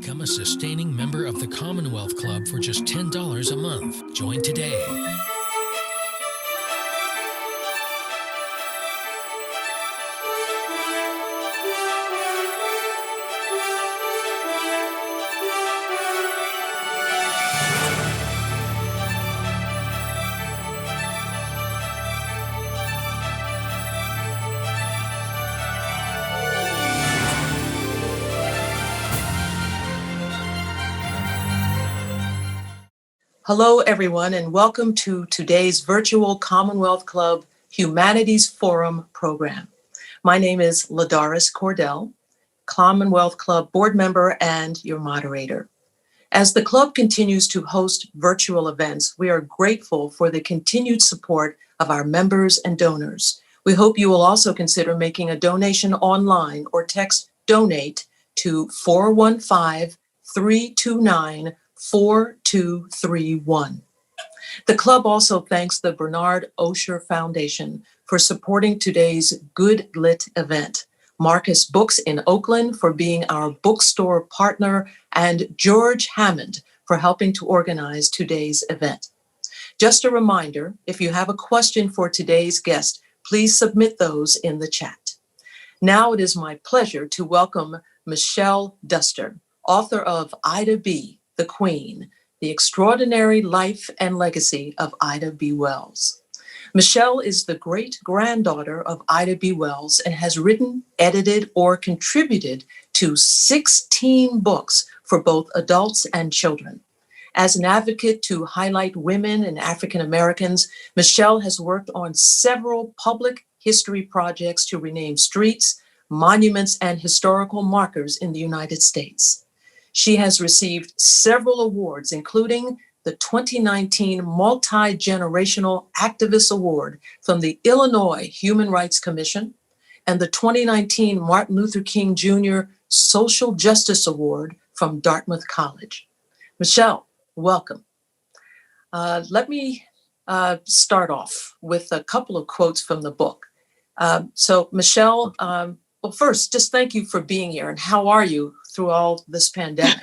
Become a sustaining member of the Commonwealth Club for just $10 a month. Join today. Hello, everyone, and welcome to today's virtual Commonwealth Club Humanities Forum program. My name is Ladaris Cordell, Commonwealth Club board member and your moderator. As the club continues to host virtual events, we are grateful for the continued support of our members and donors. We hope you will also consider making a donation online or text donate to 415-329-4231. The club also thanks the Bernard Osher Foundation for supporting today's Good Lit event, Marcus Books in Oakland for being our bookstore partner, and George Hammond for helping to organize today's event. Just a reminder, if you have a question for today's guest, please submit those in the chat. Now it is my pleasure to welcome Michelle Duster, author of Ida B., the Queen, The Extraordinary Life and Legacy of Ida B. Wells. Michelle is the great-granddaughter of Ida B. Wells and has written, edited, or contributed to 16 books for both adults and children. As an advocate to highlight women and African Americans, Michelle has worked on several public history projects to rename streets, monuments, and historical markers in the United States. She has received several awards, including the 2019 Multi-Generational Activist Award from the Illinois Human Rights Commission and the 2019 Martin Luther King Jr. Social Justice Award from Dartmouth College. Michelle, welcome. Let me start off with a couple of quotes from the book. So Michelle, well, first, just thank you for being here. And how are you through all this pandemic?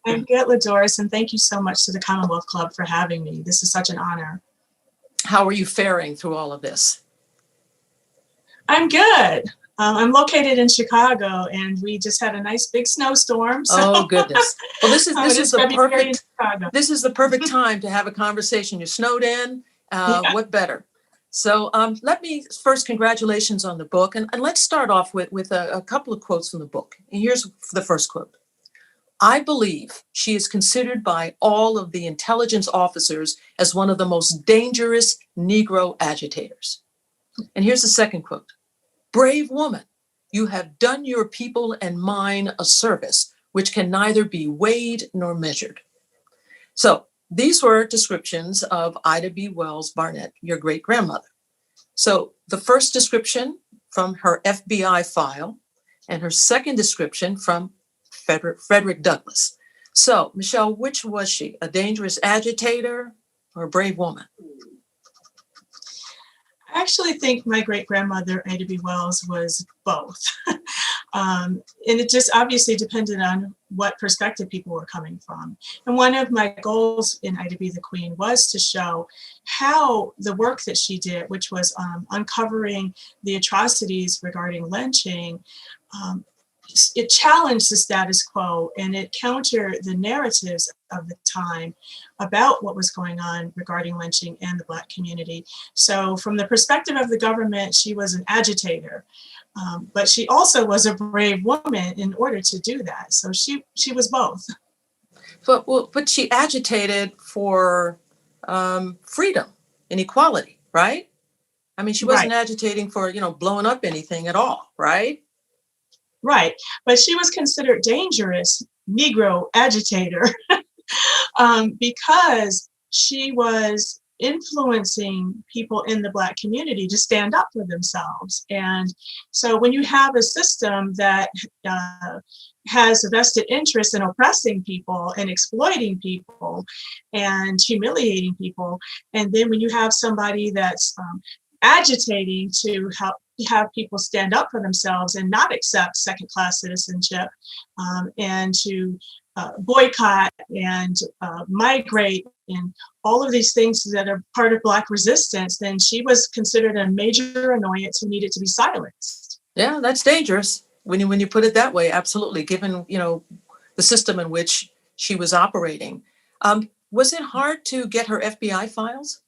I'm good, Ladaris, and thank you so much to the Commonwealth Club for having me. This is such an honor. How are you faring through all of this? I'm good. I'm located in Chicago, and we just had a nice big snowstorm. So. Oh goodness! Well, this is the perfect time to have a conversation. You're snowed in. Yeah. What better? So let me first, congratulations on the book. And let's start off with a couple of quotes from the book. And here's the first quote. I believe she is considered by all of the intelligence officers as one of the most dangerous Negro agitators. And here's the second quote. Brave woman, you have done your people and mine a service which can neither be weighed nor measured. So these were descriptions of Ida B. Wells Barnett, your great-grandmother. So the first description from her FBI file and her second description from Frederick Douglass. So, Michelle, which was she? A dangerous agitator or a brave woman? I actually think my great-grandmother, Ida B. Wells, was both. And it just obviously depended on what perspective people were coming from. And one of my goals in Ida B. the Queen was to show how the work that she did, which was uncovering the atrocities regarding lynching, it challenged the status quo and it countered the narratives of the time about what was going on regarding lynching and the Black community. So from the perspective of the government, she was an agitator, but she also was a brave woman in order to do that. So she was both. But she agitated for freedom and equality, right? I mean, she wasn't agitating for, blowing up anything at all, right? Right, but she was considered dangerous Negro agitator because she was influencing people in the Black community to stand up for themselves. And so when you have a system that has a vested interest in oppressing people and exploiting people and humiliating people, and then when you have somebody that's agitating to help have people stand up for themselves and not accept second-class citizenship, and to boycott and migrate and all of these things that are part of Black resistance, then she was considered a major annoyance who needed to be silenced. Yeah, that's dangerous when you put it that way. Absolutely, given the system in which she was operating. Was it hard to get her FBI files?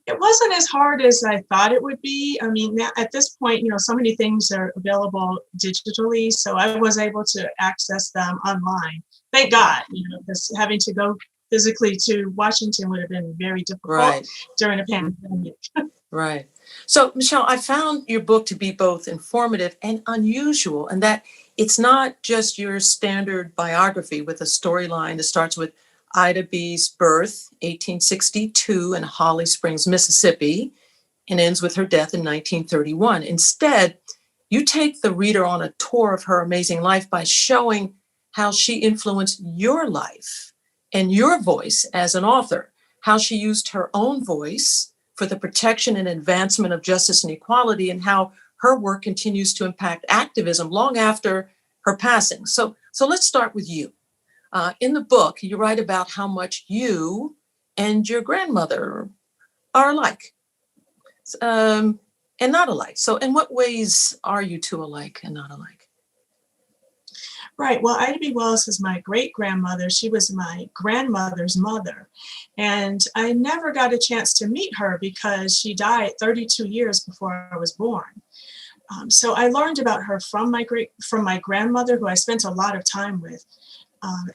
It wasn't as hard as I thought it would be. I mean, at this point, so many things are available digitally, so I was able to access them online. Thank God, because having to go physically to Washington would have been very difficult Right. during a pandemic. Right. So, Michelle, I found your book to be both informative and unusual, and that it's not just your standard biography with a storyline that starts with Ida B's birth, 1862, in Holly Springs, Mississippi, and ends with her death in 1931. Instead, you take the reader on a tour of her amazing life by showing how she influenced your life and your voice as an author, how she used her own voice for the protection and advancement of justice and equality, and how her work continues to impact activism long after her passing. So let's start with you. In the book, you write about how much you and your grandmother are alike, and not alike. So in what ways are you two alike and not alike? Right. Well, Ida B. Wells is my great-grandmother. She was my grandmother's mother. And I never got a chance to meet her because she died 32 years before I was born. So I learned about her from my grandmother, who I spent a lot of time with,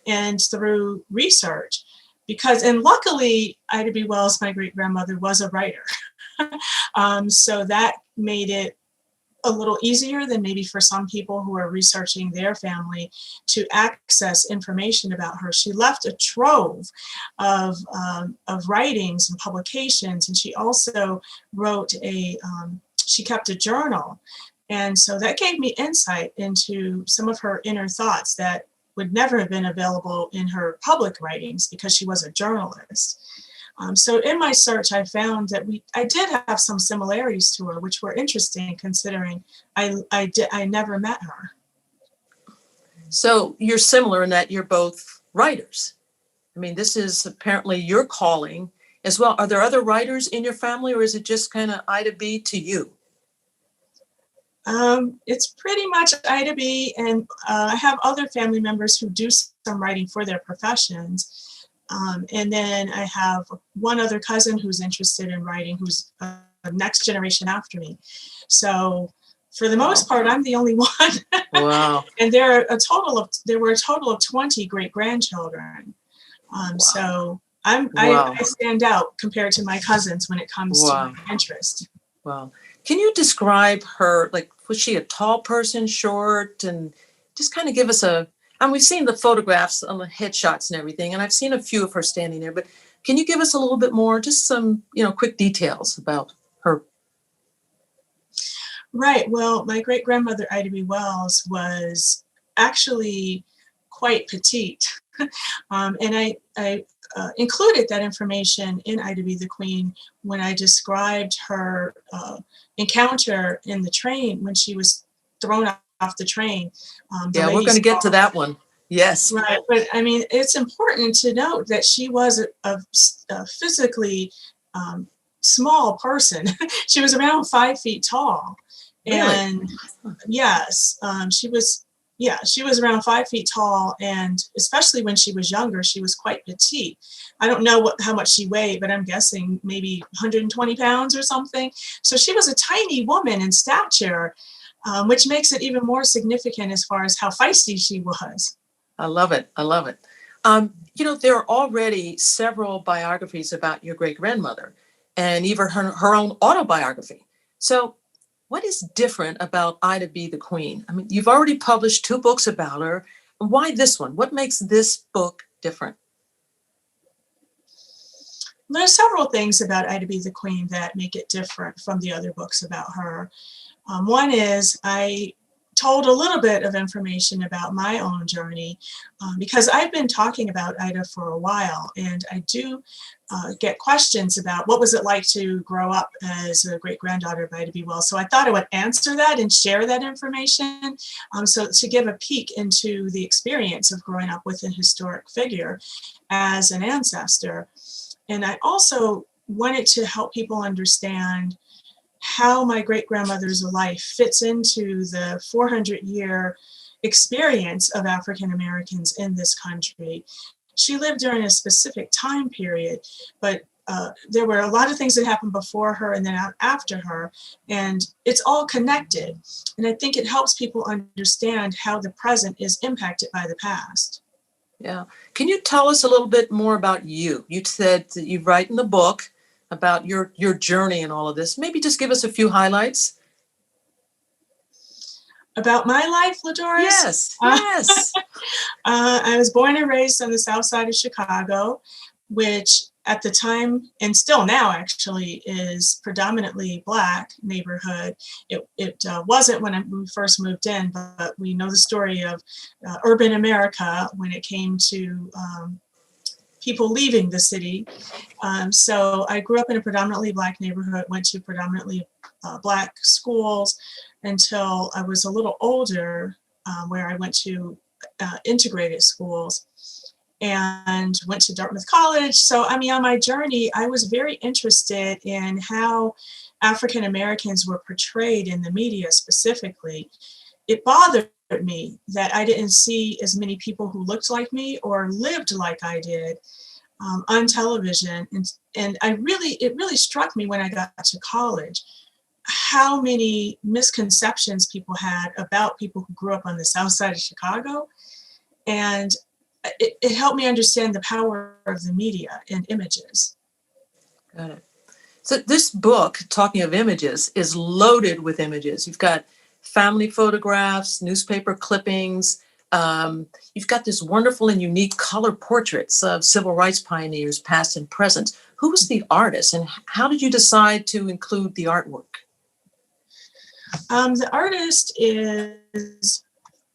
and through research. And luckily, Ida B. Wells, my great-grandmother, was a writer. So that made it a little easier than maybe for some people who are researching their family to access information about her. She left a trove of writings and publications, and she also wrote she kept a journal. And so that gave me insight into some of her inner thoughts that would never have been available in her public writings because she was a journalist. So in my search, I found that I did have some similarities to her, which were interesting considering I never met her. So you're similar in that you're both writers. I mean, this is apparently your calling as well. Are there other writers in your family, or is it just kind of Ida B to you? It's pretty much Ida B, and I have other family members who do some writing for their professions. And then I have one other cousin who's interested in writing, who's a next generation after me. So for the most part, I'm the only one. Wow. And there were a total of 20 great grandchildren. So I stand out compared to my cousins when it comes to my interest. Wow. Can you describe her? Like, was she a tall person, short, and just kind of give us and we've seen the photographs on the headshots and everything, and I've seen a few of her standing there, but can you give us a little bit more, just some, quick details about her? Right. Well, my great-grandmother, Ida B. Wells, was actually quite petite. And I included that information in Ida B. the Queen when I described her encounter in the train when she was thrown off the train. We're going to get to that one. Yes. Right. But I mean, it's important to note that she was a physically small person. She was around 5 feet tall. And really? Yes, she was around 5 feet tall, and especially when she was younger, she was quite petite. I don't know how much she weighed, but I'm guessing maybe 120 pounds or something. So she was a tiny woman in stature, which makes it even more significant as far as how feisty she was. I love it. I love it. There are already several biographies about your great-grandmother and even her own autobiography. So what is different about Ida B. the Queen? I mean, you've already published 2 books about her. Why this one? What makes this book different? There's several things about Ida B. the Queen that make it different from the other books about her. One is I told a little bit of information about my own journey, because I've been talking about Ida for a while, and I do get questions about what was it like to grow up as a great-granddaughter of Ida B. Wells. So I thought I would answer that and share that information, so to give a peek into the experience of growing up with an historic figure as an ancestor. And I also wanted to help people understand how my great-grandmother's life fits into the 400-year experience of African Americans in this country. She lived during a specific time period, but there were a lot of things that happened before her and then after her, and it's all connected. And I think it helps people understand how the present is impacted by the past. Yeah. Can you tell us a little bit more about you? You said that you write in the book about your journey and all of this. Maybe just give us a few highlights. About my life, LaDoris? Yes, yes. I was born and raised on the south side of Chicago, which at the time, and still now actually, is predominantly Black neighborhood. It wasn't when we first moved in, but we know the story of urban America when it came to people leaving the city. So I grew up in a predominantly Black neighborhood, went to predominantly Black schools until I was a little older, where I went to integrated schools and went to Dartmouth College. So, I mean, on my journey, I was very interested in how African Americans were portrayed in the media specifically. It bothered me that I didn't see as many people who looked like me or lived like I did on television. And it really struck me when I got to college how many misconceptions people had about people who grew up on the south side of Chicago. And it helped me understand the power of the media and images. Got it. So this book, talking of images, is loaded with images. You've got family photographs, newspaper clippings. You've got this wonderful and unique color portraits of civil rights pioneers, past and present. Who was the artist, and how did you decide to include the artwork? The artist is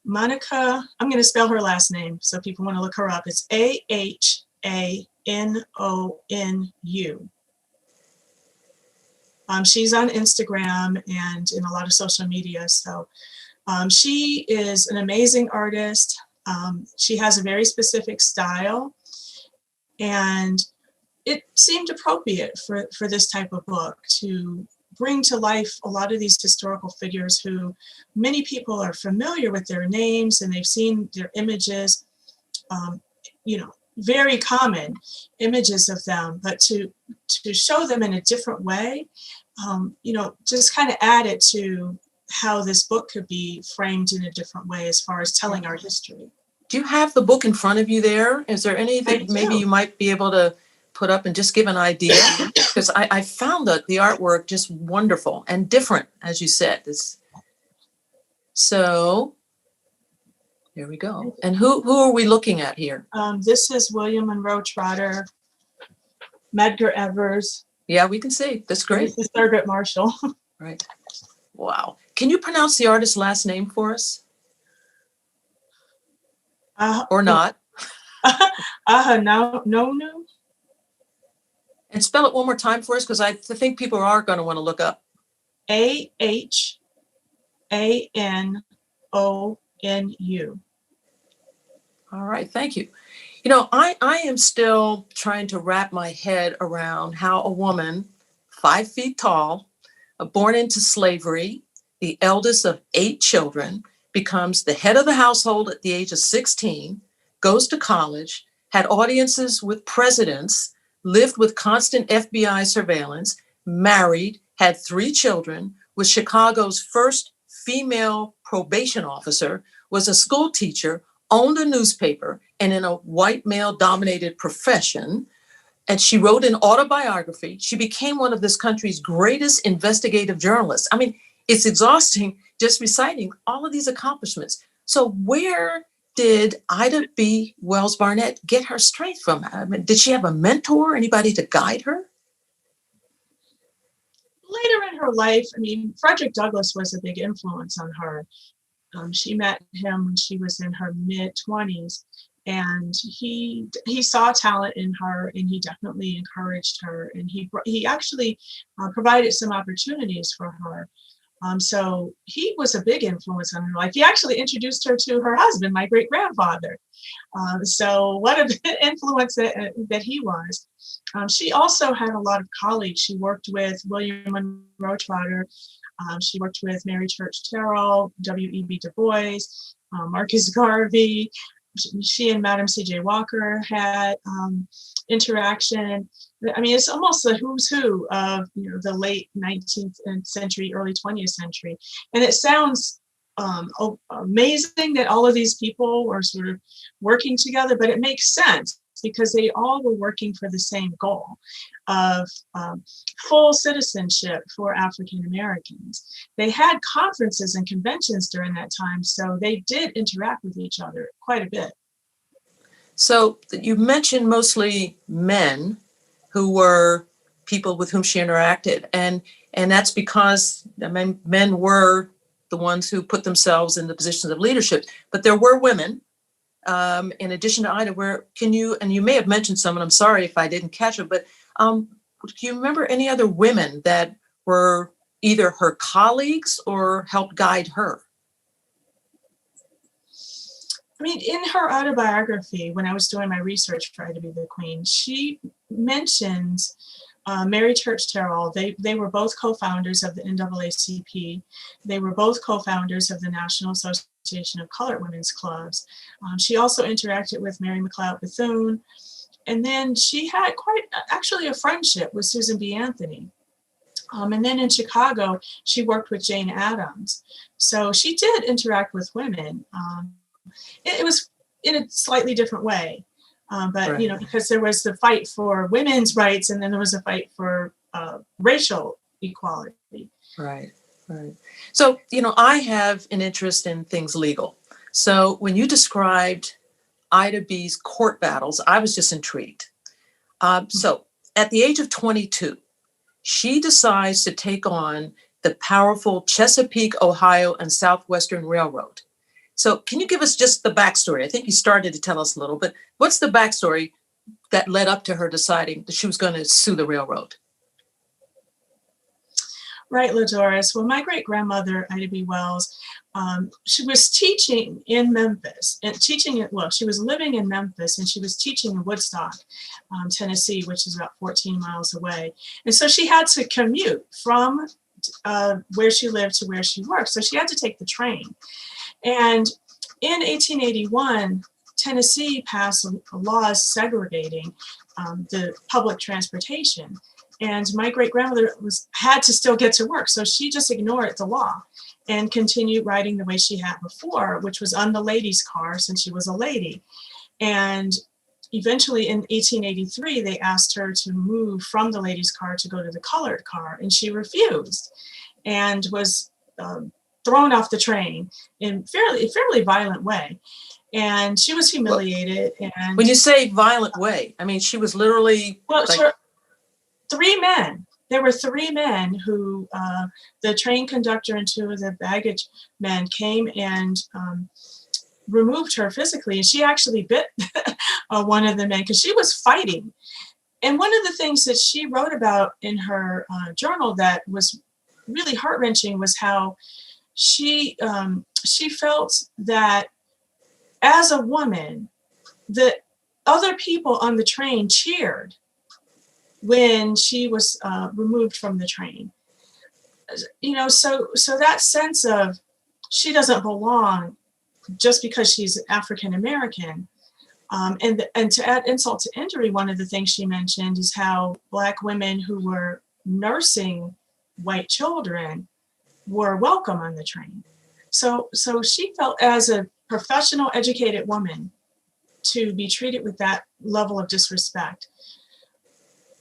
Monica. I'm going to spell her last name so people want to look her up. It's Ahanonu. She's on Instagram and in a lot of social media. So she is an amazing artist. She has a very specific style, and it seemed appropriate for this type of book to bring to life a lot of these historical figures who many people are familiar with their names and they've seen their images, very common images of them, but to show them in a different way, just kind of added to how this book could be framed in a different way as far as telling our history. Do you have the book in front of you there? Is there anything maybe you might be able to put up and just give an idea? Because I found the artwork just wonderful and different, as you said. So here we go. And who are we looking at here? This is William Monroe Trotter, Medgar Evers. Yeah, we can see. That's great. This is Thurgood Marshall. Right. Wow. Can you pronounce the artist's last name for us? Or not? Ahanonu. And spell it one more time for us, because I think people are going to want to look up. Ahanonu. All right, thank you. I am still trying to wrap my head around how a woman 5 feet tall, born into slavery, the eldest of 8 children, becomes the head of the household at the age of 16, goes to college, had audiences with presidents, lived with constant FBI surveillance, married, had 3 children, was Chicago's first female probation officer, was a school teacher, owned a newspaper, and in a white male-dominated profession. And she wrote an autobiography. She became one of this country's greatest investigative journalists. I mean, it's exhausting just reciting all of these accomplishments. So where did Ida B. Wells Barnett get her strength from? I mean, did she have a mentor, anybody to guide her? Later in her life, Frederick Douglass was a big influence on her. She met him when she was in her mid-20s, and he saw talent in her, and he definitely encouraged her, and he actually provided some opportunities for her. So he was a big influence on her life. He actually introduced her to her husband, my great grandfather. So what an influence that he was. She also had a lot of colleagues. She worked with William Monroe Trotter. She worked with Mary Church Terrell, W.E.B. Du Bois, Marcus Garvey. She and Madam C.J. Walker had interaction. I mean, it's almost the who's who of the late 19th century, early 20th century. And it sounds amazing that all of these people were sort of working together, but it makes sense because they all were working for the same goal of full citizenship for African Americans. They had conferences and conventions during that time, so they did interact with each other quite a bit. So you mentioned mostly men who were people with whom she interacted, and that's because men were the ones who put themselves in the positions of leadership, but there were women. In addition to Ida, and you may have mentioned some, and I'm sorry if I didn't catch it, but do you remember any other women that were either her colleagues or helped guide her? I mean, in her autobiography, when I was doing my research for Ida B. the Queen, she mentions Mary Church Terrell. They were both co-founders of the NAACP. They were both co-founders of the National Association of Colored Women's Clubs. She also interacted with Mary McLeod Bethune. And then she had actually a friendship with Susan B. Anthony. And then in Chicago, she worked with Jane Addams. So she did interact with women. It was in a slightly different way. But, Right. Because there was the fight for women's rights, and then there was a fight for racial equality. Right. So, I have an interest in things legal. So when you described Ida B's court battles, I was just intrigued. So at the age of 22, she decides to take on the powerful Chesapeake, Ohio, and Southwestern Railroad. So can you give us just the backstory? I think you started to tell us a little, but what's the backstory that led up to her deciding that she was going to sue the railroad? Right, LaDoris. Well, my great-grandmother, Ida B. Wells, she was teaching in Memphis, and she was living in Memphis, and she was teaching in Woodstock, Tennessee, which is about 14 miles away. And so she had to commute from where she lived to where she worked. So she had to take the train. And in 1881, Tennessee passed laws segregating the public transportation. And my great-grandmother had to still get to work. So she just ignored the law and continued riding the way she had before, which was on the ladies' car since she was a lady. And eventually in 1883, they asked her to move from the ladies' car to go to the colored car. And she refused and was thrown off the train in a fairly violent way. And she was humiliated. And when you say violent way, I mean, she was literally... Well, three men. There were three men who, the train conductor and two of the baggage men came and removed her physically. And she actually bit one of the men because she was fighting. And one of the things that she wrote about in her journal that was really heart-wrenching was how she felt that as a woman, the other people on the train cheered when she was removed from the train. So that sense of she doesn't belong just because she's African American. And to add insult to injury, one of the things she mentioned is how Black women who were nursing white children were welcome on the train. So she felt as a professional, educated woman to be treated with that level of disrespect.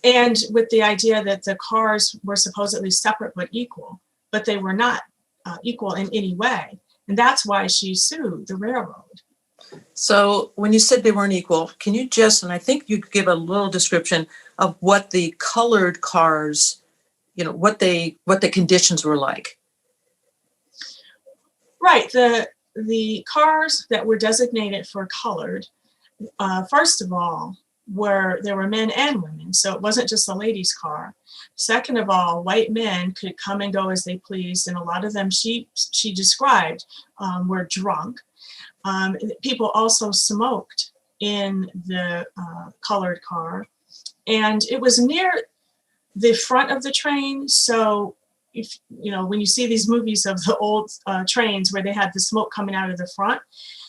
And with the idea that the cars were supposedly separate but equal, but they were not equal in any way. And that's why she sued the railroad. So when you said they weren't equal, can you and I think you could give a little description of what the colored cars, what the conditions were like? Right. The the cars that were designated for colored, first of all, there were men and women, so it wasn't just a ladies' car. Second of all, white men could come and go as they pleased, and a lot of them she described were drunk. People also smoked in the colored car, and it was near the front of the train. So if you know, when you see these movies of the old trains where they had the smoke coming out of the front,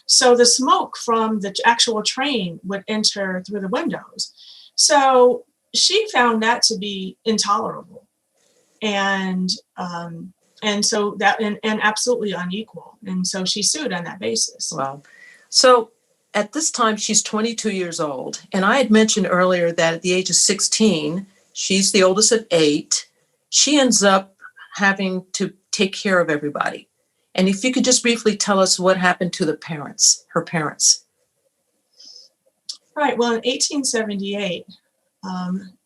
so the smoke from the actual train would enter through the windows. So she found that to be intolerable, and so that and absolutely unequal. And so she sued on that basis. Wow. So at this time, she's 22 years old. And I had mentioned earlier that at the age of 16, she's the oldest of 8. She ends up having to take care of everybody. And if you could just briefly tell us what happened to her parents. Right. Well, in 1878,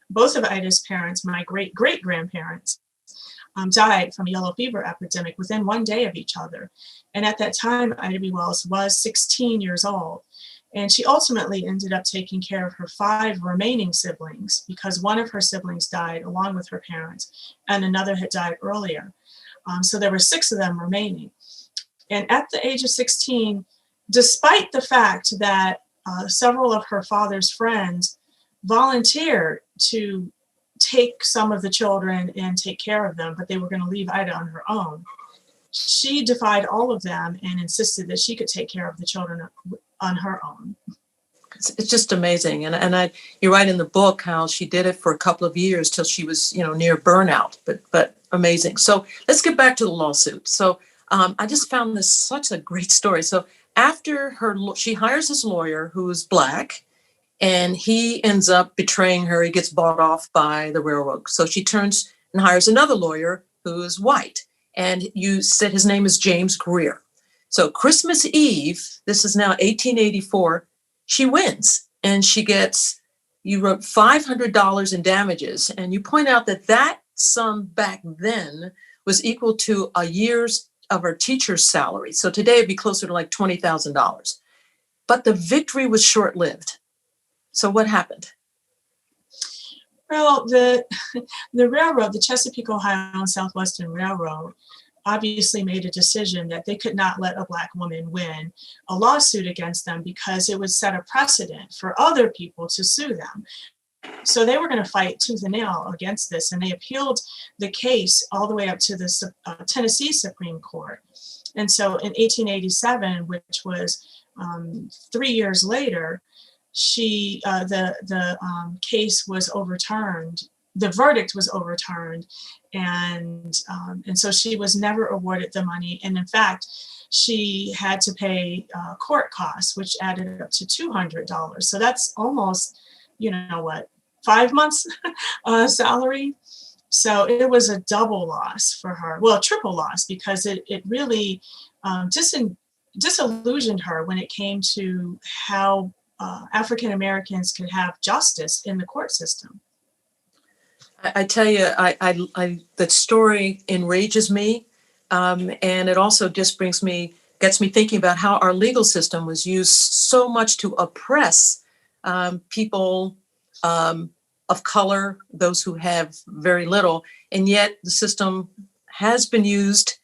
both of Ida's parents, my great-great-grandparents, died from a yellow fever epidemic within one day of each other. And at that time, Ida B. Wells was 16 years old. And she ultimately ended up taking care of her 5 remaining siblings because one of her siblings died along with her parents and another had died earlier. So there were 6 of them remaining. And at the age of 16, despite the fact that several of her father's friends volunteered to take some of the children and take care of them, but they were going to leave Ida on her own, she defied all of them and insisted that she could take care of the children on her own. It's just amazing. And you write in the book how she did it for a couple of years till she was, near burnout, but amazing. So let's get back to the lawsuit. So I just found this such a great story. So after she hires this lawyer who's Black, and he ends up betraying her. He gets bought off by the railroad. So she turns and hires another lawyer who is white. And you said his name is James Greer. So Christmas Eve, this is now 1884, she wins. And she gets, you wrote $500 in damages. And you point out that sum back then was equal to a year's of her teacher's salary. So today it'd be closer to like $20,000. But the victory was short-lived. So what happened? Well, the railroad, the Chesapeake, Ohio and Southwestern Railroad, obviously made a decision that they could not let a Black woman win a lawsuit against them because it would set a precedent for other people to sue them. So they were going to fight tooth and nail against this, and they appealed the case all the way up to the Tennessee Supreme Court. And so in 1887, which was 3 years later, the case was overturned. The verdict was overturned, and so she was never awarded the money. And in fact, she had to pay court costs, which added up to $200. So that's almost, 5 months salary. So it was a double loss for her. Well, a triple loss, because it really disillusioned her when it came to how African Americans could have justice in the court system. I tell you, that story enrages me, and it also just gets me thinking about how our legal system was used so much to oppress people of color, those who have very little, and yet the system has been used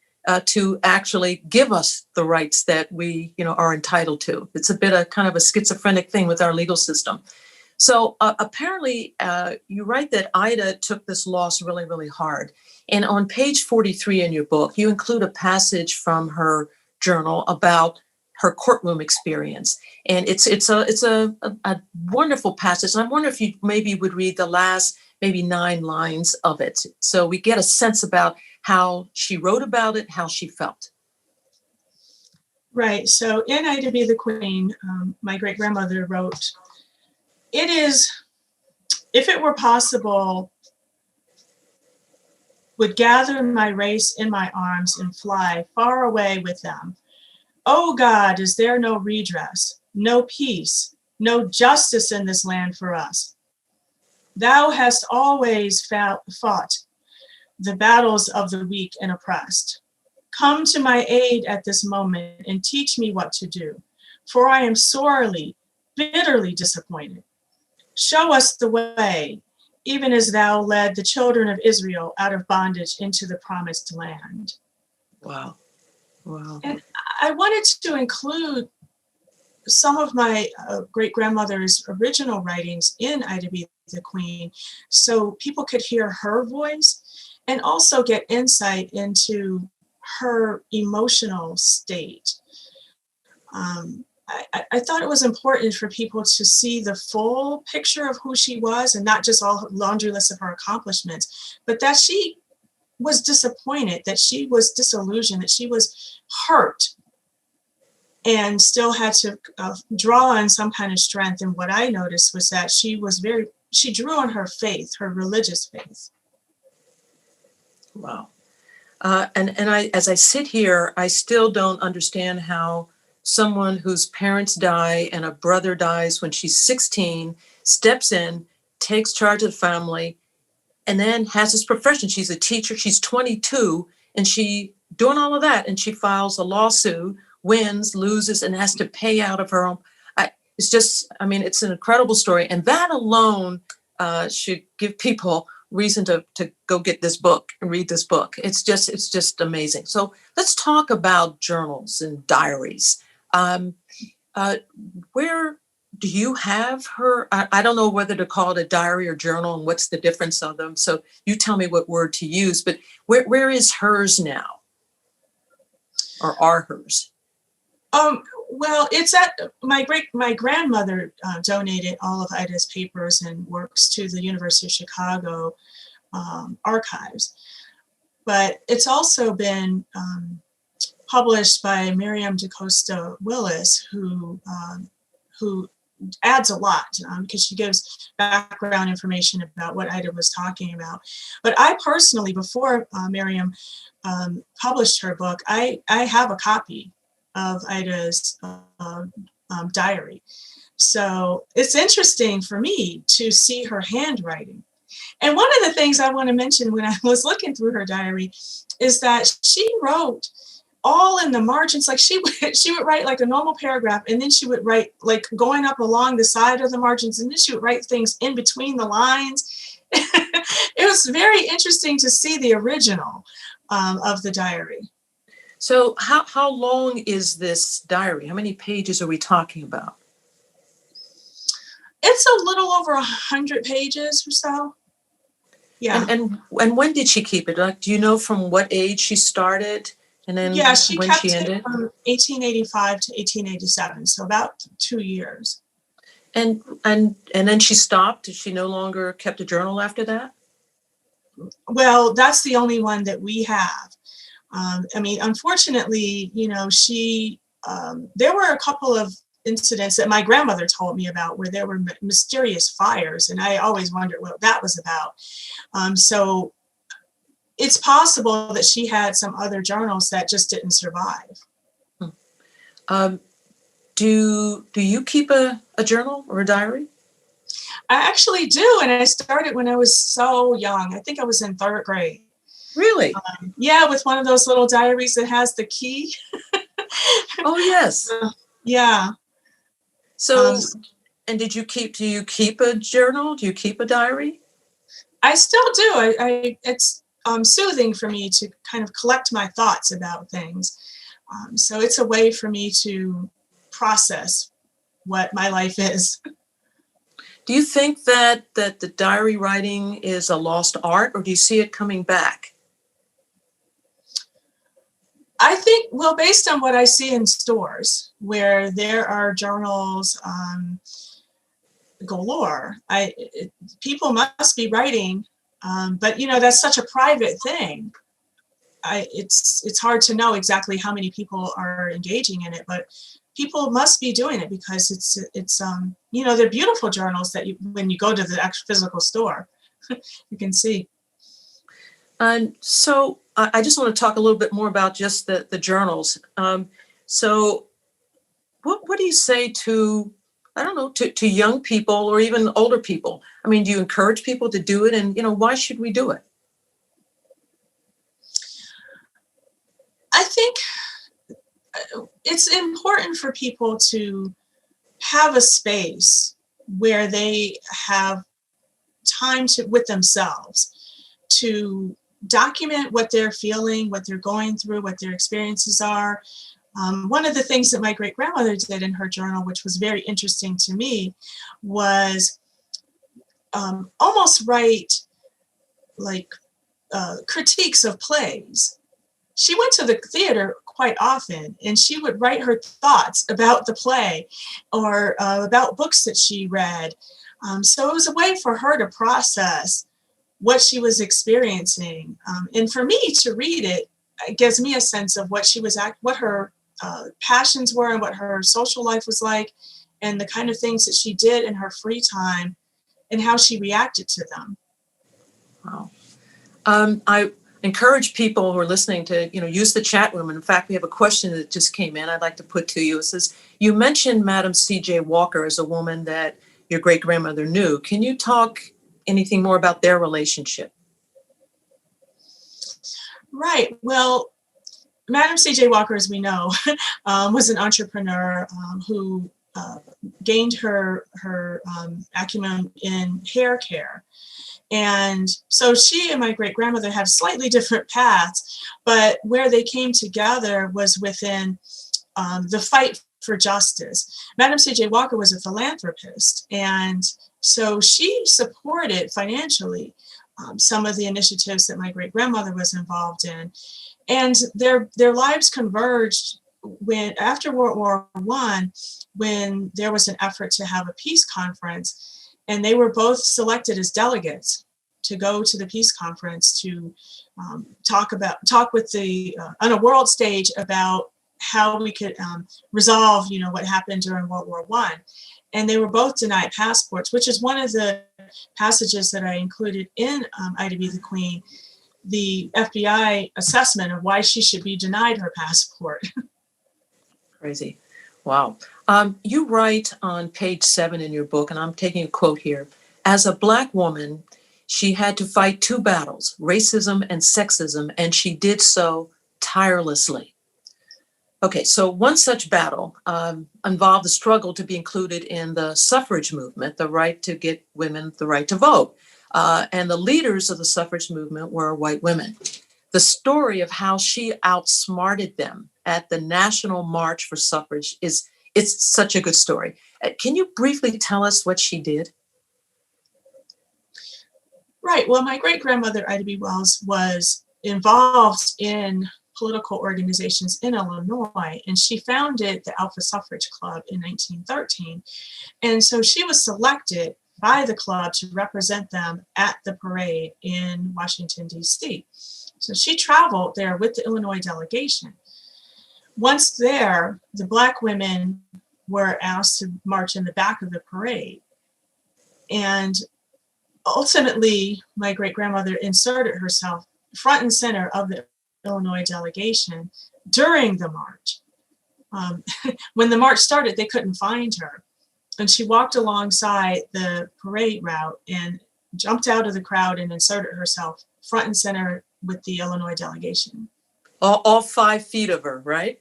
to actually give us the rights that we, are entitled to. It's a bit of kind of a schizophrenic thing with our legal system. So apparently, you write that Ida took this loss really, really hard. And on page 43 in your book, you include a passage from her journal about her courtroom experience. And it's a wonderful passage. And I wonder if you maybe would read the last maybe 9 lines of it, so we get a sense about how she wrote about it, how she felt. Right. So in Ida B. the Queen, my great-grandmother wrote, "It is, if it were possible, would gather my race in my arms and fly far away with them. Oh God, is there no redress, no peace, no justice in this land for us? Thou hast always fought the battles of the weak and oppressed. Come to my aid at this moment and teach me what to do, for I am sorely, bitterly disappointed. Show us the way, even as thou led the children of Israel out of bondage into the promised land. Wow. Wow. And I wanted to include some of my great-grandmother's original writings in Ida B. the Queen so people could hear her voice and also get insight into her emotional state. I thought it was important for people to see the full picture of who she was and not just all laundry list of her accomplishments, but that she was disappointed, that she was disillusioned, that she was hurt and still had to draw on some kind of strength. And what I noticed was that she drew on her faith, her religious faith. Wow. And as I sit here, I still don't understand how someone whose parents die and a brother dies when she's 16 steps in, takes charge of the family, and then has this profession. She's a teacher. She's 22, and she doing all of that, and she files a lawsuit, wins, loses, and has to pay out of her own. It's an incredible story, and that alone should give people reason to go get this book and read this book. It's just amazing. So let's talk about journals and diaries. Where do you have her? I don't know whether to call it a diary or journal and what's the difference of them. So you tell me what word to use, but where is hers now? Or are hers? Well, it's at my grandmother donated all of Ida's papers and works to the University of Chicago archives, but it's also been published by Miriam DaCosta Willis, who adds a lot because she gives background information about what Ida was talking about. But I personally, before Miriam published her book, I have a copy of Ida's diary. So it's interesting for me to see her handwriting. And one of the things I want to mention when I was looking through her diary is that she wrote all in the margins. Like she would write like a normal paragraph, and then she would write like going up along the side of the margins, and then she would write things in between the lines. It was very interesting to see the original of the diary. So how long is this diary? How many pages are we talking about? It's a little over 100 pages or so. Yeah. And when did she keep it? Like, do you know from what age she started? And then she when kept she ended? it from 1885 to 1887, so about 2 years. And then she stopped. She no longer kept a journal after that? Well, that's the only one that we have. Unfortunately, there were a couple of incidents that my grandmother told me about where there were mysterious fires, and I always wondered what that was about. So it's possible that she had some other journals that just didn't survive. Do you keep a journal or a diary? I actually do, and I started when I was so young. I think I was in 3rd grade. Really? Yeah, with one of those little diaries that has the key. Oh, yes. Yeah. So, and do you keep a journal? Do you keep a diary? I still do. It's soothing for me to kind of collect my thoughts about things. So it's a way for me to process what my life is. Do you think that the diary writing is a lost art, or do you see it coming back? I think, well, based on what I see in stores where there are journals galore, people must be writing, but that's such a private thing. It's hard to know exactly how many people are engaging in it, but people must be doing it because it's they're beautiful journals that when you go to the actual physical store, you can see. And so I just want to talk a little bit more about just the journals. So what do you say to, I don't know, to young people or even older people? I mean, do you encourage people to do it? And, why should we do it? I think it's important for people to have a space where they have time with themselves to document what they're feeling, what they're going through, what their experiences are. One of the things that my great-grandmother did in her journal, which was very interesting to me, was almost write like critiques of plays. She went to the theater quite often, and she would write her thoughts about the play or about books that she read. So it was a way for her to process what she was experiencing. And for me to read it, it gives me a sense of what her passions were and what her social life was like, and the kind of things that she did in her free time and how she reacted to them. Wow. I encourage people who are listening to, use the chat room. And in fact, we have a question that just came in I'd like to put to you. It says, you mentioned Madam C.J. Walker as a woman that your great-grandmother knew. Can you talk anything more about their relationship? Right. Well, Madam C.J. Walker, as we know, was an entrepreneur who gained her acumen in hair care. And so she and my great-grandmother have slightly different paths, but where they came together was within the fight for justice. Madam C.J. Walker was a philanthropist, and so she supported financially some of the initiatives that my great-grandmother was involved in. And their lives converged after World War I, when there was an effort to have a peace conference. And they were both selected as delegates to go to the peace conference to talk with on a world stage about how we could resolve, what happened during World War I. And they were both denied passports, which is one of the passages that I included in Ida B. the Queen, the FBI assessment of why she should be denied her passport. Crazy. Wow. You write on page 7 in your book, and I'm taking a quote here, as a Black woman, she had to fight 2 battles, racism and sexism, and she did so tirelessly. Okay, so one such battle involved the struggle to be included in the suffrage movement, the right to get women the right to vote. And the leaders of the suffrage movement were white women. The story of how she outsmarted them at the National March for Suffrage it's such a good story. Can you briefly tell us what she did? Right. Well, my great-grandmother, Ida B. Wells, was involved in political organizations in Illinois, and she founded the Alpha Suffrage Club in 1913. And so she was selected by the club to represent them at the parade in Washington, D.C. So she traveled there with the Illinois delegation. Once there, the Black women were asked to march in the back of the parade. And ultimately, my great-grandmother inserted herself front and center of the Illinois delegation during the march. When the march started, they couldn't find her. And she walked alongside the parade route and jumped out of the crowd and inserted herself front and center with the Illinois delegation. All 5 feet of her, right?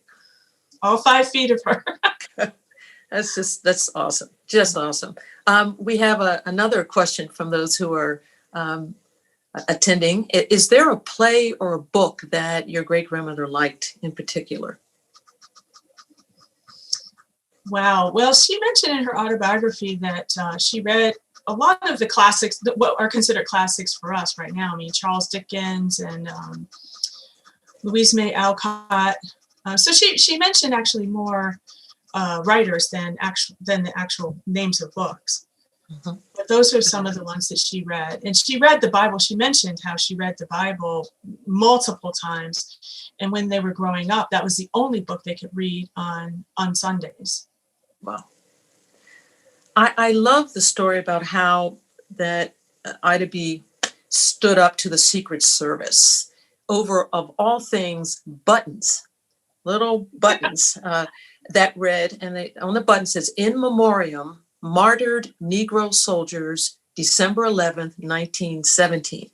All 5 feet of her. That's awesome. Just awesome. We have another question from those who are attending. Is there a play or a book that your great-grandmother liked in particular? Wow. Well, she mentioned in her autobiography that she read a lot of the classics, what are considered classics for us right now. I mean, Charles Dickens and Louise May Alcott. So she mentioned actually more writers than the actual names of books. Mm-hmm. But those are some of the ones that she read. And she read the Bible. She mentioned how she read the Bible multiple times. And when they were growing up, that was the only book they could read on Sundays. Wow. I love the story about how that Ida B. stood up to the Secret Service over, of all things, buttons, little buttons that read, and on the button says, "In Memoriam, Martyred Negro Soldiers, December 11th, 1917.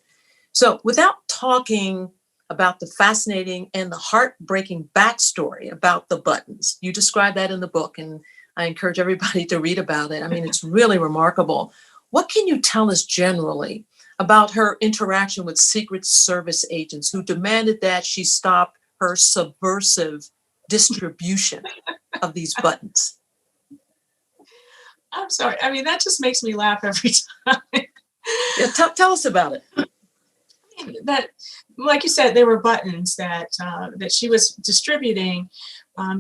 So without talking about the fascinating and the heartbreaking backstory about the buttons. You describe that in the book, and I encourage everybody to read about it. I mean, it's really remarkable. What can you tell us generally about her interaction with Secret Service agents who demanded that she stop her subversive distribution of these buttons? I'm sorry. I mean, that just makes me laugh every time. Yeah, tell us about it. That, like you said, there were buttons that she was distributing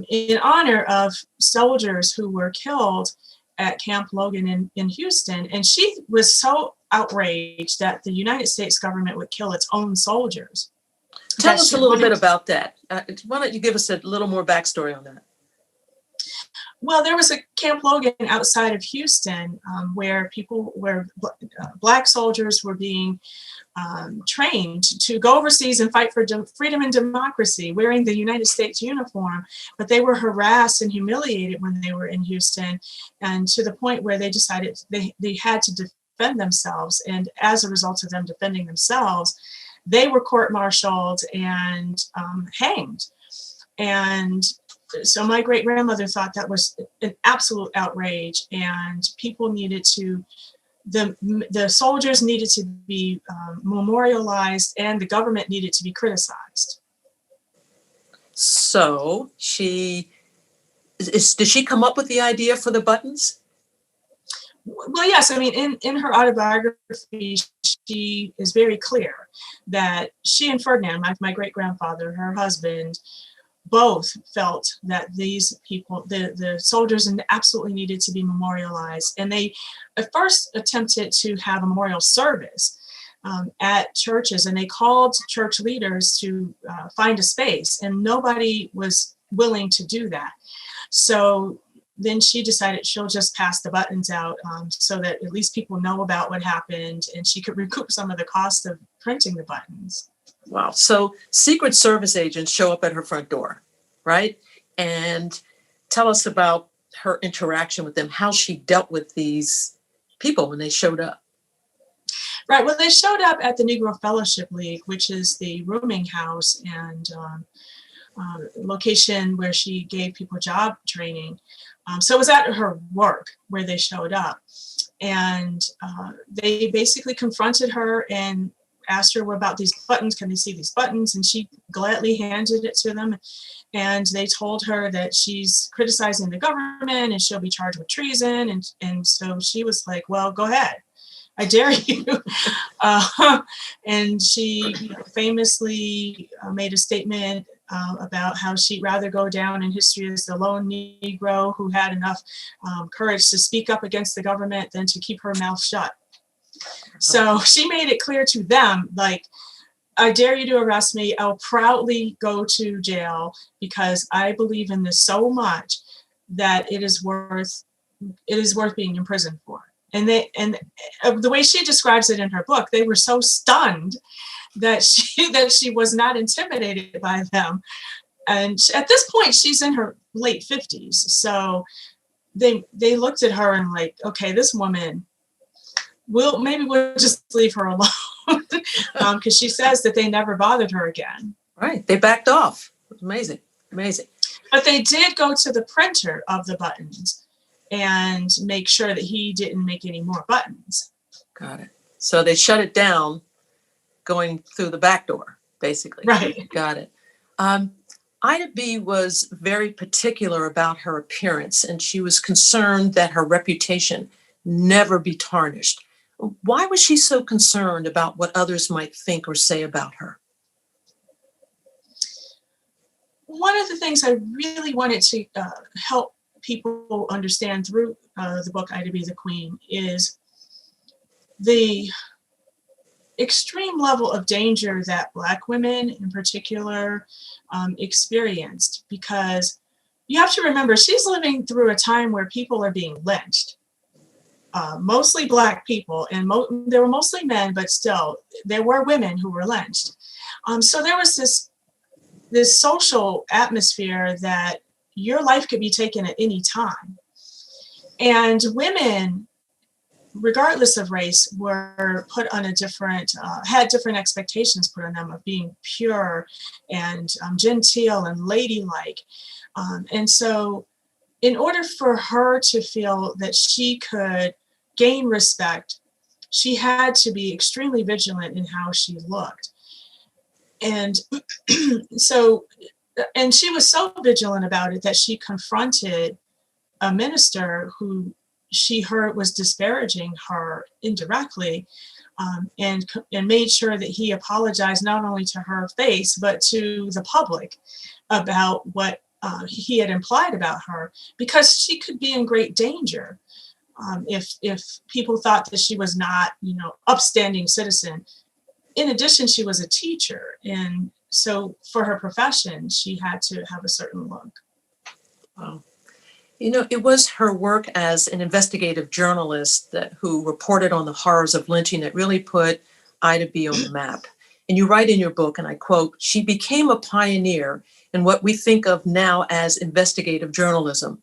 in honor of soldiers who were killed at Camp Logan in Houston. And she was so outraged that the United States government would kill its own soldiers. Tell us a little bit about that. Why don't you give us a little more backstory on that? Well, there was a Camp Logan outside of Houston where Black soldiers were being trained to go overseas and fight for freedom and democracy, wearing the United States uniform. But they were harassed and humiliated when they were in Houston, and to the point where they decided they had to defend themselves. And as a result of them defending themselves, they were court-martialed and hanged. And so my great-grandmother thought that was an absolute outrage, and people needed to, the soldiers needed to be memorialized, and the government needed to be criticized. So did she come up with the idea for the buttons? Well, yes. I mean, in her autobiography, she is very clear that she and Ferdinand, my great-grandfather, her husband, both felt that these people, the soldiers, absolutely needed to be memorialized. And they at first attempted to have a memorial service at churches, and they called church leaders to find a space, and nobody was willing to do that. So then she decided she'll just pass the buttons out so that at least people know about what happened, and she could recoup some of the cost of printing the buttons. Wow. So Secret Service agents show up at her front door, right? And tell us about her interaction with them, how she dealt with these people when they showed up. Right. Well, they showed up at the Negro Fellowship League, which is the rooming house and location where she gave people job training. So it was at her work where they showed up. And they basically confronted her and asked her, what about these buttons? Can they see these buttons? And she gladly handed it to them. And they told her that she's criticizing the government and she'll be charged with treason. And so she was like, well, go ahead. I dare you. And she famously made a statement about how she'd rather go down in history as the lone Negro who had enough courage to speak up against the government than to keep her mouth shut. So she made it clear to them, like, I dare you to arrest me. I'll proudly go to jail because I believe in this so much that it is worth being imprisoned for. And the way she describes it in her book, they were so stunned that she was not intimidated by them. And at this point, she's in her late 50s. So they looked at her and like, okay, this woman, maybe we'll just leave her alone. Because she says that they never bothered her again. Right. They backed off. It was amazing. Amazing. But they did go to the printer of the buttons and make sure that he didn't make any more buttons. Got it. So they shut it down going through the back door, basically. Right. Got it. Ida B. was very particular about her appearance, and she was concerned that her reputation never be tarnished. Why was she so concerned about what others might think or say about her? One of the things I really wanted to help people understand through the book Ida B. the Queen is the extreme level of danger that Black women in particular experienced, because you have to remember she's living through a time where people are being lynched. Mostly Black people, and there were mostly men, but still there were women who were lynched. So there was this social atmosphere that your life could be taken at any time. And women regardless of race, were put on a different, had different expectations put on them of being pure and genteel and ladylike. And so in order for her to feel that she could gain respect, she had to be extremely vigilant in how she looked. And so, and she was so vigilant about it that she confronted a minister who she heard was disparaging her indirectly, and made sure that he apologized not only to her face, but to the public about what he had implied about her, because she could be in great danger if people thought that she was not, upstanding citizen. In addition, she was a teacher, and so for her profession, she had to have a certain look. Wow. It was her work as an investigative journalist who reported on the horrors of lynching that really put Ida B. on the map. And you write in your book, and I quote, "She became a pioneer in what we think of now as investigative journalism,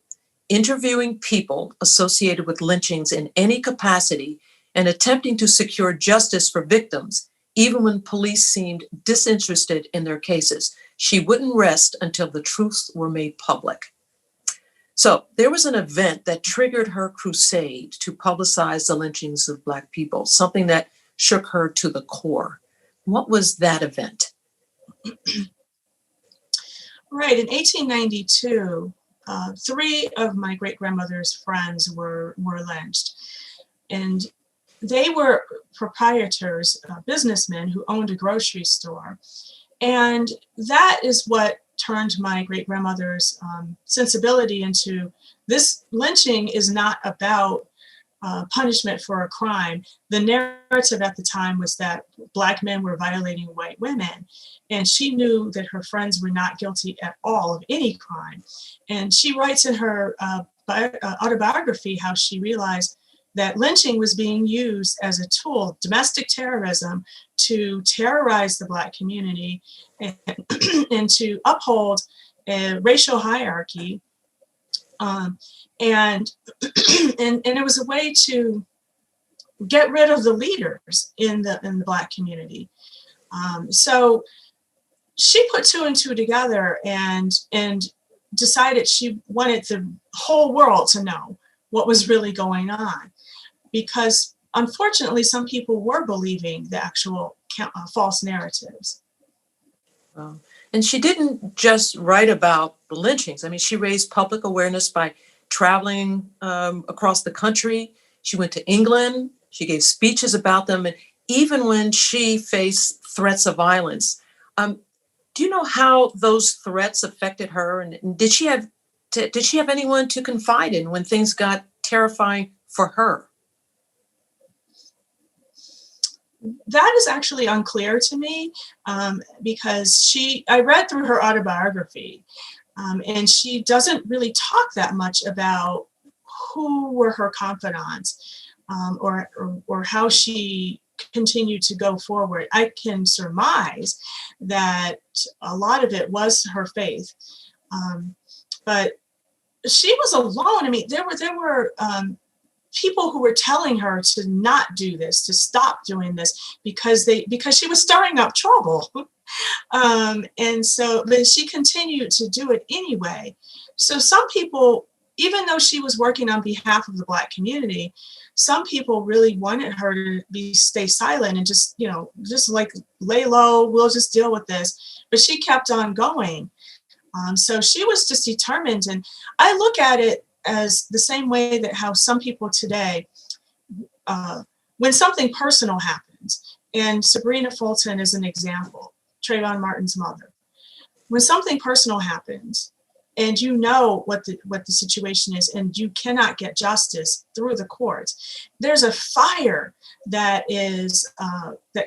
interviewing people associated with lynchings in any capacity and attempting to secure justice for victims, even when police seemed disinterested in their cases. She wouldn't rest until the truths were made public." So there was an event that triggered her crusade to publicize the lynchings of Black people, something that shook her to the core. What was that event? Right, in 1892, 3 of my great-grandmother's friends were lynched. And they were proprietors, businessmen who owned a grocery store. And that is what turned my great-grandmother's sensibility into, this lynching is not about punishment for a crime. The narrative at the time was that Black men were violating white women, and she knew that her friends were not guilty at all of any crime. And she writes in her autobiography how she realized that lynching was being used as a tool, domestic terrorism, to terrorize the Black community and to uphold a racial hierarchy. And it was a way to get rid of the leaders in the Black community. So she put 2 and 2 together and decided she wanted the whole world to know what was really going on, because unfortunately some people were believing the actual false narratives. Wow. And she didn't just write about the lynchings. I mean, she raised public awareness by traveling across the country. She went to England. She gave speeches about them. And even when she faced threats of violence, do you know how those threats affected her? And did she have anyone to confide in when things got terrifying for her? That is actually unclear to me, because I read through her autobiography, and she doesn't really talk that much about who were her confidants, or how she continued to go forward. I can surmise that a lot of it was her faith, but she was alone. I mean, there were people who were telling her to not do this, to stop doing this, because she was stirring up trouble. And so, but she continued to do it anyway. So some people, even though she was working on behalf of the Black community, some people really wanted her to stay silent and just like lay low, we'll just deal with this. But she kept on going. So she was just determined. And I look at it as the same way that how some people today, when something personal happens, and Sabrina Fulton is an example, Trayvon Martin's mother, when something personal happens and you know what the situation is and you cannot get justice through the courts, there's a fire that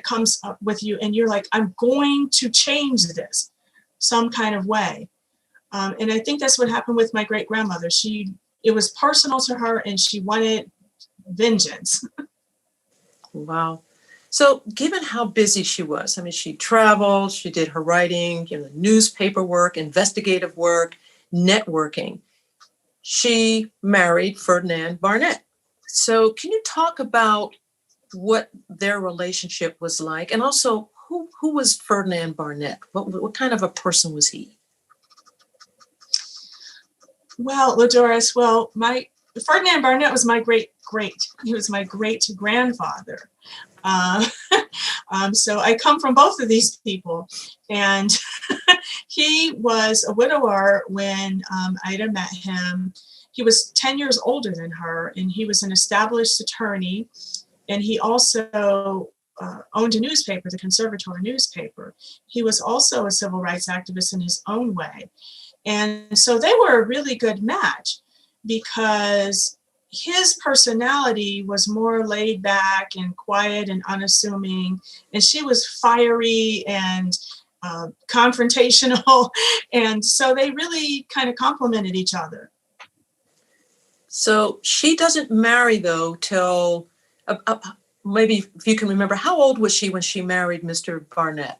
comes up with you, and you're like, I'm going to change this some kind of way. And I think that's what happened with my great-grandmother. It was personal to her, and she wanted vengeance. Wow. So given how busy she was, I mean, she traveled, she did her writing, newspaper work, investigative work, networking. She married Ferdinand Barnett. So can you talk about what their relationship was like, and also who was Ferdinand Barnett? What kind of a person was he? Well, Ladoris, well, my Ferdinand Barnett was my he was my great grandfather. Uh, so I come from both of these people, and he was a widower when Ida met him. He was 10 years older than her, and he was an established attorney, and he also owned a newspaper, the Conservator newspaper. He was also a civil rights activist in his own way. And so they were a really good match because his personality was more laid back and quiet and unassuming, and she was fiery and confrontational. And so they really kind of complemented each other. So she doesn't marry, though, till maybe if you can remember, how old was she when she married Mr. Barnett?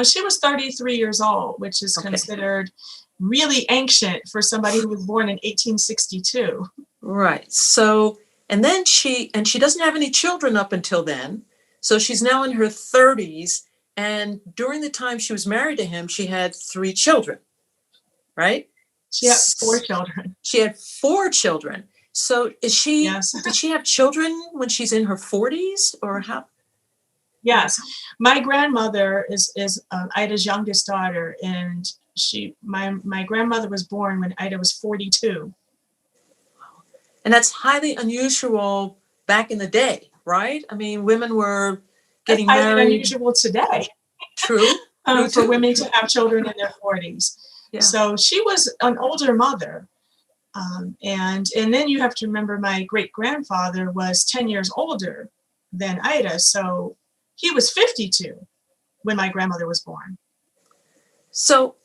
She was 33 years old, which is Okay. considered really ancient for somebody who was born in 1862. Right. So, and then she doesn't have any children up until then. So she's now in her 30s. And during the time she was married to him, she had 3 children, right? She had 4 children. She had 4 children. So is she, Yes. did she have children when she's in her 40s, or how? Yes. My grandmother is Ida's youngest daughter, and my grandmother was born when Ida was 42. And that's highly unusual back in the day, right? I mean, women were getting That's highly married. unusual today. True. True For too. women to have children in their 40s. Yeah. So she was an older mother. And then you have to remember my great grandfather was 10 years older than Ida. So he was 52 when my grandmother was born. So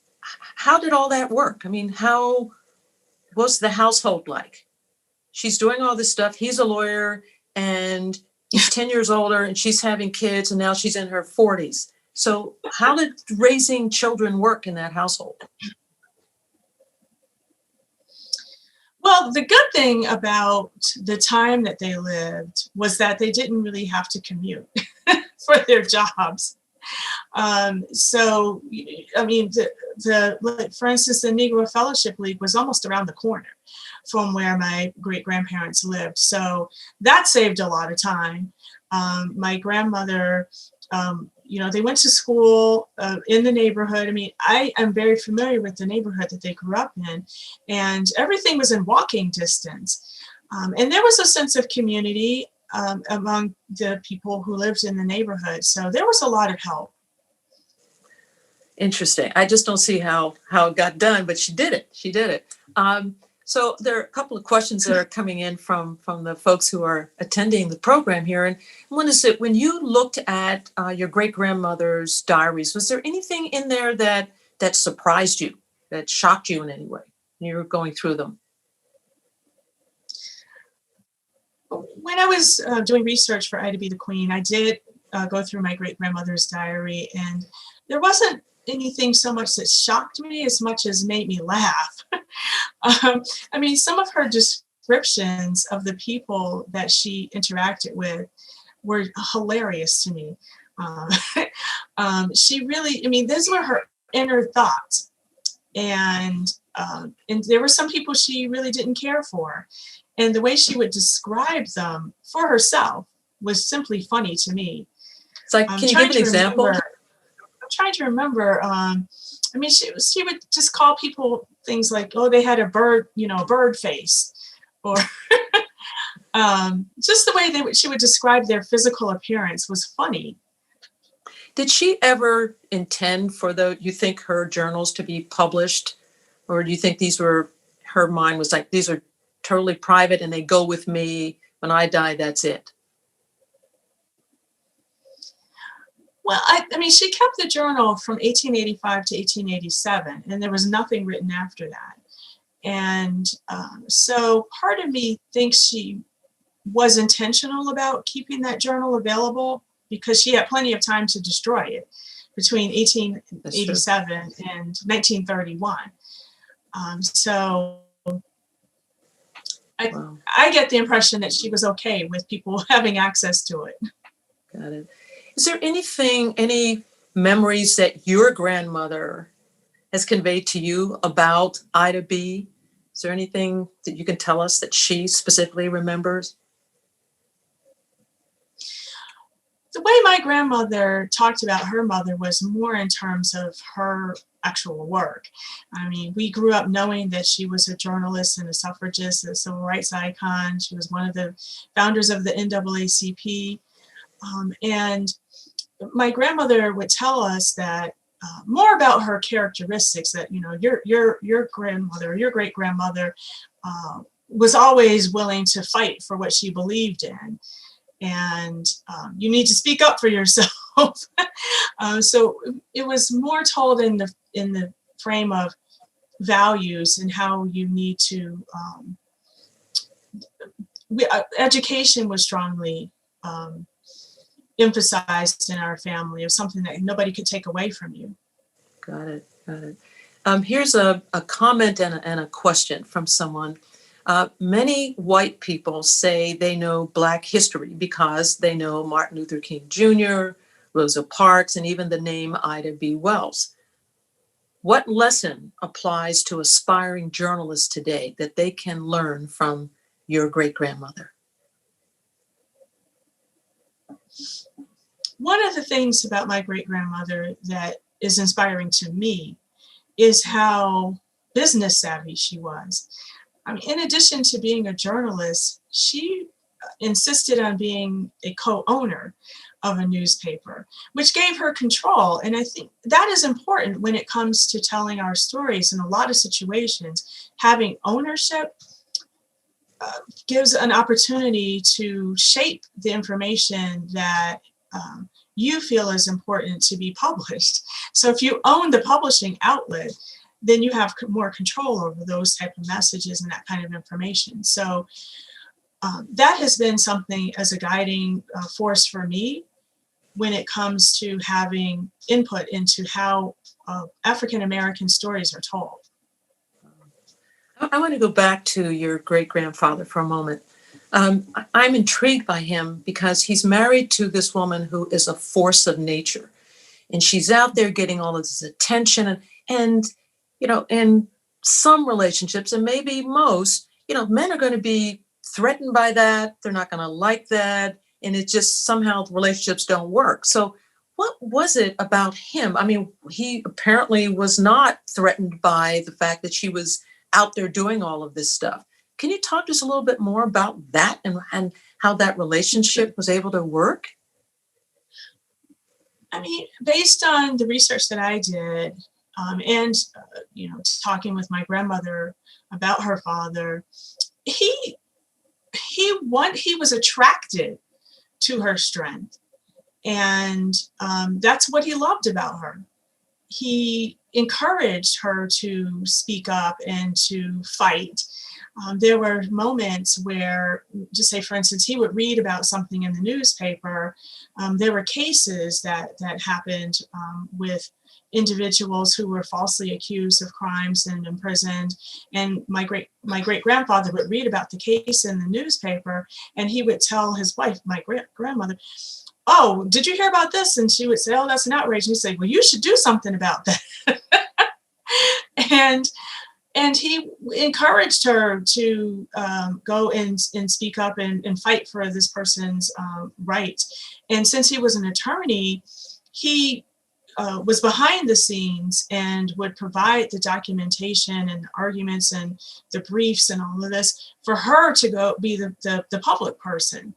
how did all that work? I mean, how was the household like? She's doing all this stuff. He's a lawyer, and he's 10 years older, and she's having kids, and now she's in her 40s. So how did raising children work in that household? Well, the good thing about the time that they lived was that they didn't really have to commute for their jobs. So, I mean, like, for instance, the Negro Fellowship League was almost around the corner from where my great grandparents lived. So that saved a lot of time. My grandmother, they went to school in the neighborhood. I mean, I am very familiar with the neighborhood that they grew up in, and everything was in walking distance. And there was a sense of community among the people who lived in the neighborhood. So there was a lot of help. Interesting. I just don't see how it got done, but she did it. She did it. So there are a couple of questions that are coming in from the folks who are attending the program here. And one is that when you looked at your great-grandmother's diaries, was there anything in there that surprised you, that shocked you in any way when you were going through them? When I was doing research for Ida B. the Queen, I did go through my great-grandmother's diary, and there wasn't anything so much that shocked me as much as made me laugh. I mean, some of her descriptions of the people that she interacted with were hilarious to me. She really, I mean, those were her inner thoughts. And there were some people she really didn't care for. And the way she would describe them for herself was simply funny to me. It's like, can you give an example? I'm trying to remember. I mean, she would just call people things like, oh, they had a bird face, or just the way she would describe their physical appearance was funny. Did she ever intend for you think her journals to be published, or do you think her mind was like, these are totally private and they go with me, when I die, that's it? Well, I mean, she kept the journal from 1885 to 1887, and there was nothing written after that. And so part of me thinks she was intentional about keeping that journal available because she had plenty of time to destroy it between 1887 and 1931. So Wow, I get the impression that she was okay with people having access to it. got it. Is there anything, any memories that your grandmother has conveyed to you about Ida B? Is there anything that you can tell us that she specifically remembers? The way my grandmother talked about her mother was more in terms of her actual work. I mean, we grew up knowing that she was a journalist and a suffragist, a civil rights icon. She was one of the founders of the NAACP. And my grandmother would tell us that more about her characteristics, that, you know, your grandmother, your great grandmother was always willing to fight for what she believed in. And you need to speak up for yourself. So it was more told in the frame of values and how you need to. Education was strongly emphasized in our family. It was something that nobody could take away from you. Got it. Got it. Here's a comment and a question from someone. Many white people say they know Black history because they know Martin Luther King Jr., Rosa Parks, and even the name Ida B. Wells. What lesson applies to aspiring journalists today that they can learn from your great-grandmother? One of the things about my great-grandmother that is inspiring to me is how business savvy she was. I mean, in addition to being a journalist, she insisted on being a co-owner of a newspaper, which gave her control. And I think that is important when it comes to telling our stories. In a lot of situations, having ownership gives an opportunity to shape the information that you feel is important to be published. So if you own the publishing outlet, then you have more control over those type of messages and that kind of information. So that has been something as a guiding force for me when it comes to having input into how African-American stories are told. I want to go back to your great-grandfather for a moment. I'm intrigued by him because he's married to this woman who is a force of nature. And she's out there getting all of this attention. And you know, in some relationships, and maybe most, you know, men are going to be threatened by that. They're not going to like that. And it just somehow relationships don't work. So what was it about him? I mean, he apparently was not threatened by the fact that she was out there doing all of this stuff. Can you talk to us a little bit more about that and how that relationship was able to work? I mean, based on the research that I did, and you know, talking with my grandmother about her father, he was attracted to her strength, and that's what he loved about her. He encouraged her to speak up and to fight. There were moments where, just say for instance, he would read about something in the newspaper. There were cases that happened with individuals who were falsely accused of crimes and imprisoned. And my great grandfather would read about the case in the newspaper, and he would tell his wife, my grandmother, "Oh, did you hear about this?" And she would say, "Oh, that's an outrage." And he'd say, "Well, you should do something about that." And he encouraged her to go and speak up and fight for this person's rights. And since he was an attorney, he was behind the scenes and would provide the documentation and the arguments and the briefs and all of this for her to go be the public person.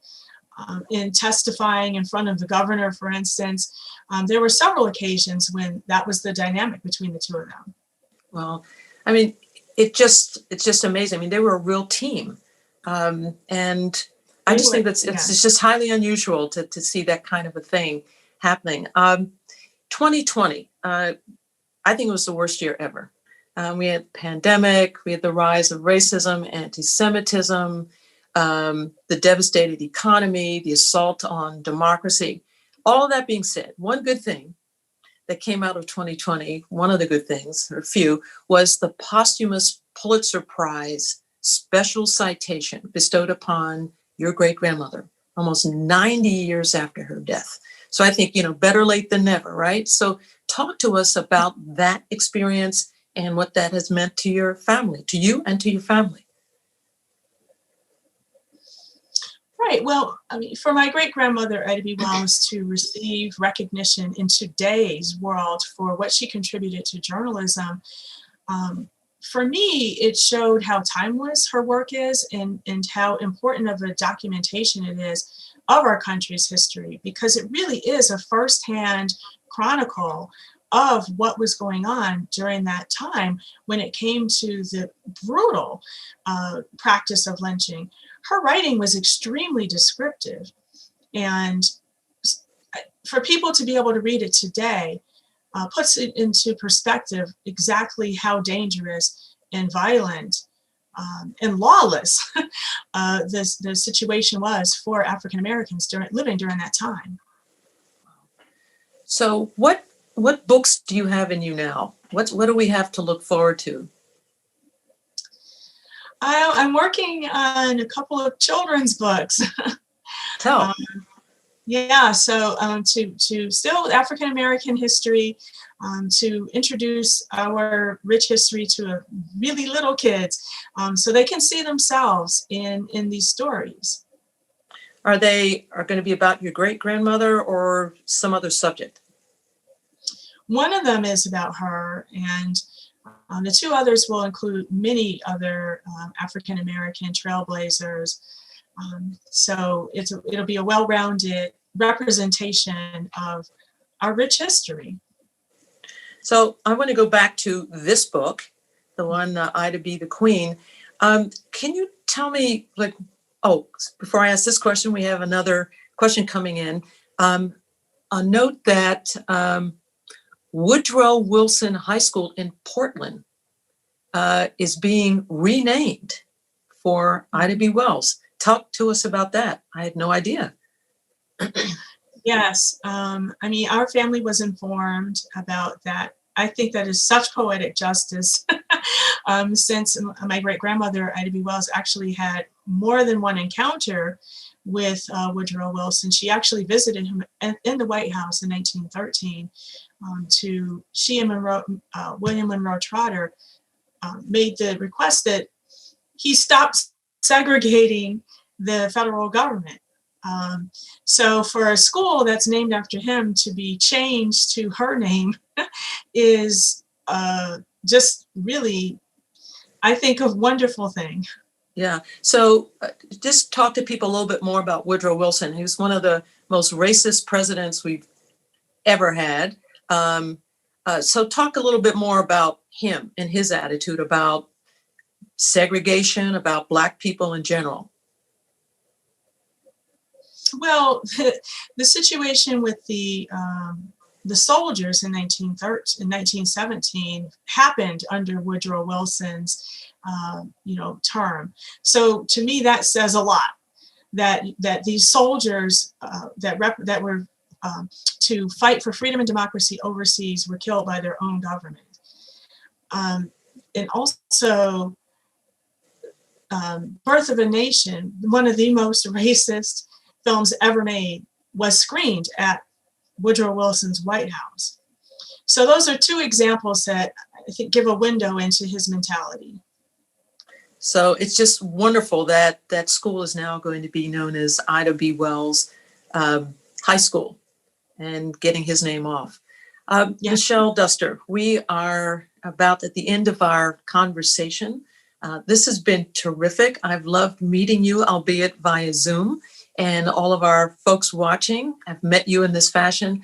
In testifying in front of the governor, for instance, there were several occasions when that was the dynamic between the two of them. Well, I mean, it's just amazing. I mean, they were a real team. And I just think it's just highly unusual to see that kind of a thing happening. 2020, I think it was the worst year ever. We had the pandemic, we had the rise of racism, anti-Semitism, the devastated economy, the assault on democracy. All of that being said, one good thing that came out of 2020, one of the good things, or a few, was the posthumous Pulitzer Prize special citation bestowed upon your great-grandmother almost 90 years after her death. So I think, better late than never, right? So talk to us about that experience and what that has meant to your family, to you and to your family. Right. Well, I mean, for my great-grandmother, Ida B. Wells, to receive recognition in today's world for what she contributed to journalism, for me, it showed how timeless her work is and how important of a documentation it is of our country's history, because it really is a firsthand chronicle of what was going on during that time when it came to the brutal practice of lynching. Her writing was extremely descriptive, and for people to be able to read it today puts it into perspective exactly how dangerous and violent and lawless the situation was for African Americans living during that time. So what books do you have in you now? What do we have to look forward to? I'm working on a couple of children's books. Tell. Yeah, so to still African American history, to introduce our rich history to really little kids, so they can see themselves in these stories. Are going to be about your great-grandmother or some other subject? One of them is about her, and the two others will include many other African American trailblazers. So it'll be a well-rounded representation of our rich history. So I want to go back to this book, the one, Ida B. the Queen. Can you tell me, before I ask this question, we have another question coming in. A note that Woodrow Wilson High School in Portland is being renamed for Ida B. Wells. Talk to us about that. I had no idea. Yes, I mean, our family was informed about that. I think that is such poetic justice, since my great-grandmother, Ida B. Wells, actually had more than one encounter with Woodrow Wilson. She actually visited him in the White House in 1913. She and William Monroe Trotter made the request that he stop segregating the federal government. So for a school that's named after him to be changed to her name is just really, I think, a wonderful thing. Yeah. So just talk to people a little bit more about Woodrow Wilson. He was one of the most racist presidents we've ever had. So talk a little bit more about him and his attitude about segregation, about Black people in general. Well, the situation with the soldiers in 1917 happened under Woodrow Wilson's term. So to me, that says a lot. That these soldiers that were to fight for freedom and democracy overseas were killed by their own government. And also, Birth of a Nation, one of the most racist films ever made, was screened at Woodrow Wilson's White House. So those are two examples that I think give a window into his mentality. So it's just wonderful that that school is now going to be known as Ida B. Wells High School and getting his name off. Yes. Michelle Duster, we are about at the end of our conversation. This has been terrific. I've loved meeting you, albeit via Zoom. And all of our folks watching, I've met you in this fashion.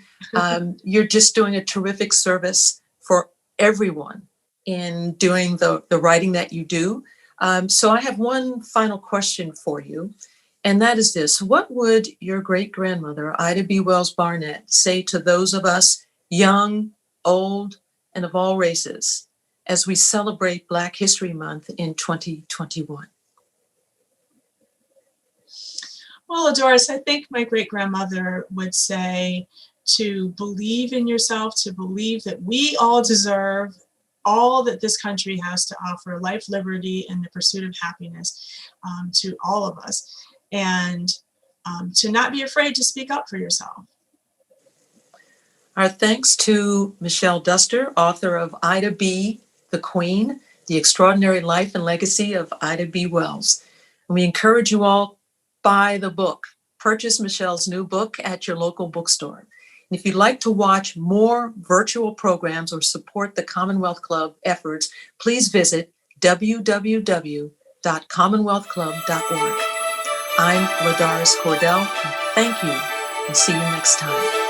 You're just doing a terrific service for everyone in doing the writing that you do. So I have one final question for you, and that is this. What would your great-grandmother, Ida B. Wells Barnett, say to those of us, young, old, and of all races, as we celebrate Black History Month in 2021? Well, Doris, I think my great-grandmother would say to believe in yourself, to believe that we all deserve all that this country has to offer, life, liberty, and the pursuit of happiness to all of us. And to not be afraid to speak up for yourself. Our thanks to Michelle Duster, author of Ida B. the Queen, The Extraordinary Life and Legacy of Ida B. Wells. And we encourage you all, buy the book. Purchase Michelle's new book at your local bookstore. And if you'd like to watch more virtual programs or support the Commonwealth Club efforts, please visit www.commonwealthclub.org. I'm Ladaris Cordell, and thank you, and see you next time.